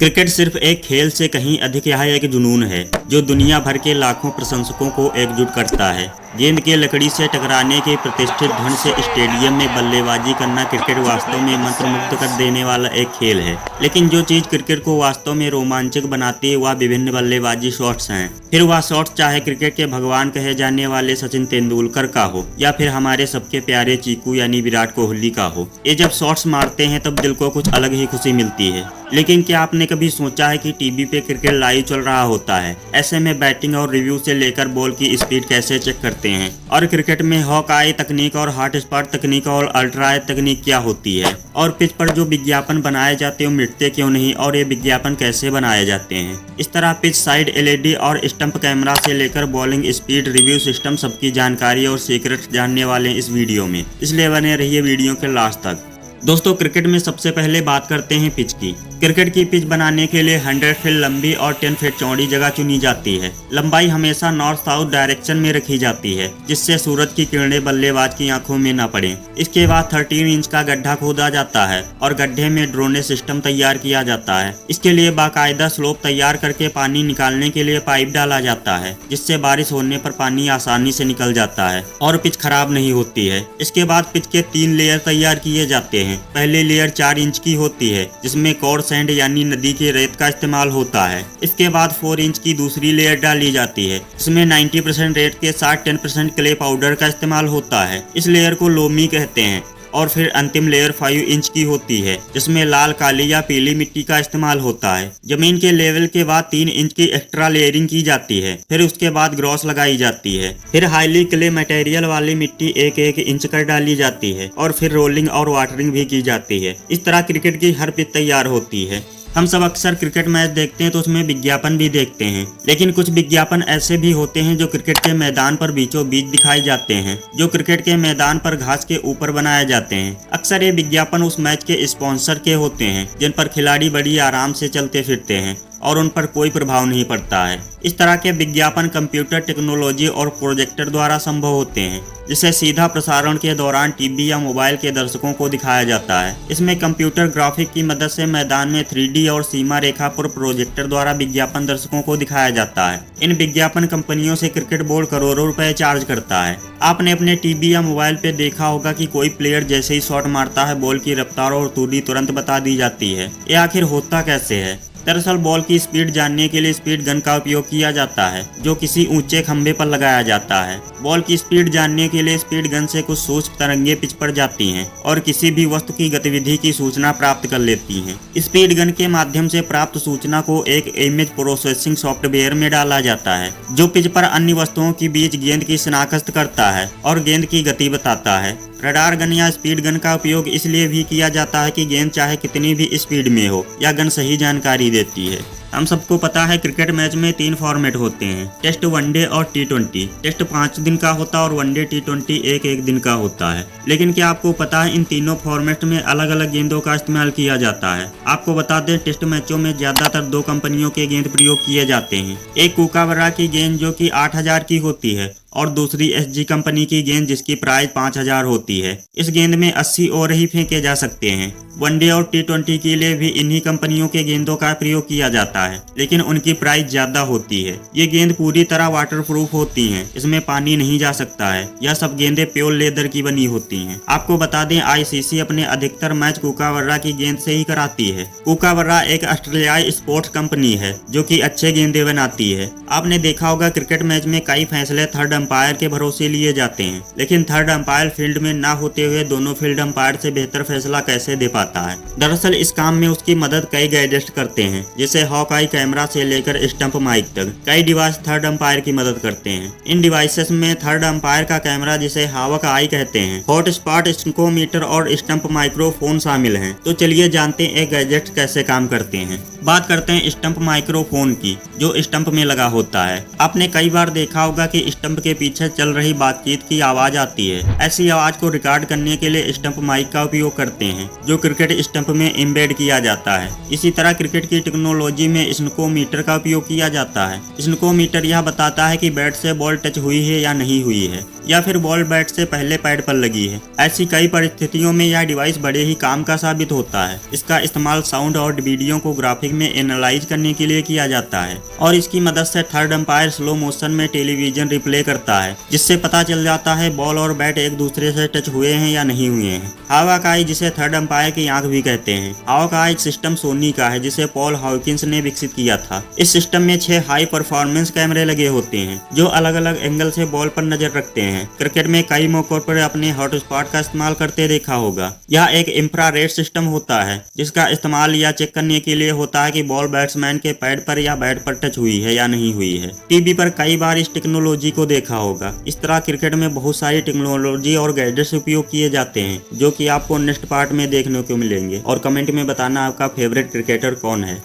Cricket सिर्फ एक खेल से कहीं अधिक यह एक जुनून है जो दुनिया भर के लाखों प्रशंसकों को एकजुट करता है। गेंद के लकड़ी से टकराने के प्रतिष्ठित ढंग से स्टेडियम में बल्लेबाजी करना क्रिकेट वास्तव में मंत्रमुग्ध कर देने वाला एक खेल है। लेकिन जो चीज क्रिकेट को वास्तव में रोमांचक बनाती है वह विभिन्न बल्लेबाजी शॉट्स हैं। फिर वह शॉट्स चाहे क्रिकेट के भगवान कहे जाने वाले सचिन तेंदुलकर का हो या फिर हमारे सबके प्यारे चीकू यानी विराट कोहली का हो। ये जब शॉट्स मारते हैं तब दिल को कुछ अलग ही खुशी मिलती है। लेकिन क्या आपने कभी सोचा है कि टीवी पे क्रिकेट लाइव चल रहा होता है, ऐसे में बैटिंग और रिव्यू से लेकर बॉल की स्पीड कैसे चेक करते हैं, और क्रिकेट में हॉक आई तकनीक और हॉट स्पॉट तकनीक और अल्ट्रा तकनीक क्या होती है, और पिच पर जो विज्ञापन बनाए जाते हैं मिटते क्यों नहीं और ये विज्ञापन कैसे बनाए जाते हैं। इस तरह पिच साइड एलईडी और स्टंप कैमरा से लेकर बॉलिंग स्पीड रिव्यू सिस्टम सबकी जानकारी और सीक्रेट जानने वाले इस वीडियो में, इसलिए बने रहिए वीडियो के लास्ट तक। दोस्तों, क्रिकेट में सबसे पहले बात करते हैं पिच की। क्रिकेट की पिच बनाने के लिए 100 फीट लंबी और 10 फीट चौड़ी जगह चुनी जाती है। लंबाई हमेशा नॉर्थ साउथ डायरेक्शन में रखी जाती है जिससे सूरज की किरणें बल्लेबाज की आंखों में न पड़े। इसके बाद 13 इंच का गड्ढा खोदा जाता है और गड्ढे में ड्रोनेज सिस्टम तैयार किया जाता है। इसके लिए बाकायदा स्लोप तैयार करके पानी निकालने के लिए पाइप डाला जाता है जिससे बारिश होने पर पानी आसानी से निकल जाता है और पिच खराब नहीं होती है। इसके बाद पिच के 3 लेयर तैयार किए जाते हैं। पहली लेयर 4 इंच की होती है जिसमें कोर सैंड यानी नदी के रेत का इस्तेमाल होता है। इसके बाद 4 इंच की दूसरी लेयर डाली जाती है जिसमें 90% रेत के साथ 10% क्ले पाउडर का इस्तेमाल होता है। इस लेयर को लोमी कहते हैं। और फिर अंतिम लेयर 5 इंच की होती है जिसमें लाल, काली या पीली मिट्टी का इस्तेमाल होता है। जमीन के लेवल के बाद 3 इंच की एक्स्ट्रा लेयरिंग की जाती है। फिर उसके बाद ग्रॉस लगाई जाती है। फिर हाईली क्ले मटेरियल वाली मिट्टी 1-1 इंच कर डाली जाती है और फिर रोलिंग और वाटरिंग भी की जाती है। इस तरह क्रिकेट की हर पिच तैयार होती है। हम सब अक्सर क्रिकेट मैच देखते हैं तो उसमें विज्ञापन भी देखते हैं, लेकिन कुछ विज्ञापन ऐसे भी होते हैं जो क्रिकेट के मैदान पर बीचों बीच दिखाए जाते हैं, जो क्रिकेट के मैदान पर घास के ऊपर बनाए जाते हैं। अक्सर ये विज्ञापन उस मैच के स्पॉन्सर के होते हैं जिन पर खिलाड़ी बड़ी आराम से चलते फिरते हैं और उन पर कोई प्रभाव नहीं पड़ता है। इस तरह के विज्ञापन कंप्यूटर टेक्नोलॉजी और प्रोजेक्टर द्वारा संभव होते हैं जिसे सीधा प्रसारण के दौरान टीवी या मोबाइल के दर्शकों को दिखाया जाता है। इसमें कंप्यूटर ग्राफिक की मदद से मैदान में 3D और सीमा रेखा पर प्रोजेक्टर द्वारा विज्ञापन दर्शकों को दिखाया जाता है। इन विज्ञापन कंपनियों से क्रिकेट बोर्ड करोड़ों रुपए चार्ज करता है। आपने अपने टीवी या मोबाइल पे देखा होगा कि कोई प्लेयर जैसे ही शॉट मारता है बॉल की रफ्तार और दूरी तुरंत बता दी जाती है। ये आखिर होता कैसे है? दरअसल बॉल की स्पीड जानने के लिए स्पीड गन का उपयोग किया जाता है जो किसी ऊंचे खंभे पर लगाया जाता है। बॉल की स्पीड जानने के लिए स्पीड गन से कुछ सूक्ष्म तरंगें पिच पर जाती हैं और किसी भी वस्तु की गतिविधि की सूचना प्राप्त कर लेती हैं। स्पीड गन के माध्यम से प्राप्त सूचना को एक इमेज प्रोसेसिंग सॉफ्टवेयर में डाला जाता है जो पिच पर अन्य वस्तुओं के बीच गेंद की शिनाख्त करता है और गेंद की गति बताता है। रडार गन या स्पीड गन का उपयोग इसलिए भी किया जाता है कि गेंद चाहे कितनी भी स्पीड में हो या गन सही जानकारी देती है। हम सबको पता है क्रिकेट मैच में 3 फॉर्मेट होते हैं, टेस्ट, वनडे और T20। टेस्ट 5 दिन का होता है और वनडे T20 1-1 दिन का होता है। लेकिन क्या आपको पता है इन तीनों फॉर्मेट में अलग अलग गेंदों का इस्तेमाल किया जाता है। आपको बता दें टेस्ट मैचों में ज्यादातर 2 कंपनियों के गेंद प्रयोग किए जाते हैं। एक कूकाबरा की गेंद जो कि 8000 की होती है और दूसरी SG कंपनी की गेंद जिसकी प्राइस 5000 होती है। इस गेंद में 80 ओवर ही फेंके जा सकते हैं। वनडे और T20 के लिए भी इन्हीं कंपनियों के गेंदों का प्रयोग किया जाता है लेकिन उनकी प्राइस ज्यादा होती है। ये गेंद पूरी तरह वाटरप्रूफ होती हैं, इसमें पानी नहीं जा सकता है। यह सब गेंदें प्योर लेदर की बनी होती हैं। आपको बता दें ICC अपने अधिकतर मैच कूकाबरा की गेंद से ही कराती है। कूकाबरा एक ऑस्ट्रेलियाई स्पोर्ट्स कंपनी है जो कि अच्छे गेंदे बनाती है। आपने देखा होगा क्रिकेट मैच में कई फैसले थर्ड अंपायर के भरोसे लिए जाते हैं, लेकिन थर्ड अंपायर फील्ड में ना होते हुए दोनों फील्ड अंपायर से बेहतर फैसला कैसे दे पाता है? दरअसल इस काम में उसकी मदद कई गैजेट्स करते हैं जैसे हॉक आई कैमरा से लेकर स्टंप माइक तक। कई डिवाइस थर्ड अंपायर की मदद करते हैं। इन डिवाइसेस में थर्ड अंपायर का कैमरा जिसे हावक आई कहते हैं, हॉट स्पॉट स्टिकोमीटर और स्टंप माइक्रोफोन शामिल हैं। तो चलिए जानते हैं ये गैजेट्स कैसे काम करते हैं। बात करते हैं स्टंप माइक्रोफोन की जो स्टंप में लगा होता है। आपने कई बार देखा होगा कि स्टंप के पीछे चल रही बातचीत की आवाज आती है। ऐसी आवाज को रिकॉर्ड करने के लिए स्टंप माइक का उपयोग करते हैं जो क्रिकेट स्टंप में एम्बेड किया जाता है। इसी तरह क्रिकेट की टेक्नोलॉजी में स्नोकोमीटर का उपयोग किया जाता है। स्नोकोमीटर यह बताता है कि बैट से बॉल टच हुई है या नहीं हुई है। या फिर बॉल बैट से पहले पैड पर लगी है। ऐसी कई परिस्थितियों में यह डिवाइस बड़े ही काम का साबित होता है। इसका इस्तेमाल साउंड और वीडियो को ग्राफिक में एनालाइज करने के लिए किया जाता है और इसकी मदद से थर्ड अंपायर स्लो मोशन में टेलीविजन रिप्ले करता है, जिससे पता चल जाता है बॉल और बैट एक दूसरे से टच हुए हैं या नहीं हुए हैं। हावाकाई, जिसे थर्ड अंपायर की आंख भी कहते हैं, हावाकाई सिस्टम सोनी का है जिसे पॉल हॉकिंस ने विकसित किया था। इस सिस्टम में 6 हाई परफॉर्मेंस कैमरे लगे होते हैं जो अलग अलग एंगल से बॉल पर नजर रखते हैं। क्रिकेट में कई मौकों पर अपने हॉटस्पॉट का इस्तेमाल करते देखा होगा। यह एक इंफ्रारेड सिस्टम होता है जिसका इस्तेमाल यह चेक करने के लिए होता है कि बॉल बैट्समैन के पैड पर या बैट पर टच हुई है या नहीं हुई है। टीवी पर कई बार इस टेक्नोलॉजी को देखा होगा। इस तरह क्रिकेट में बहुत सारी टेक्नोलॉजी और गैजेट्स उपयोग किए जाते हैं जो कि आपको नेक्स्ट पार्ट में देखने को मिलेंगे। और कमेंट में बताना आपका फेवरेट क्रिकेटर कौन है।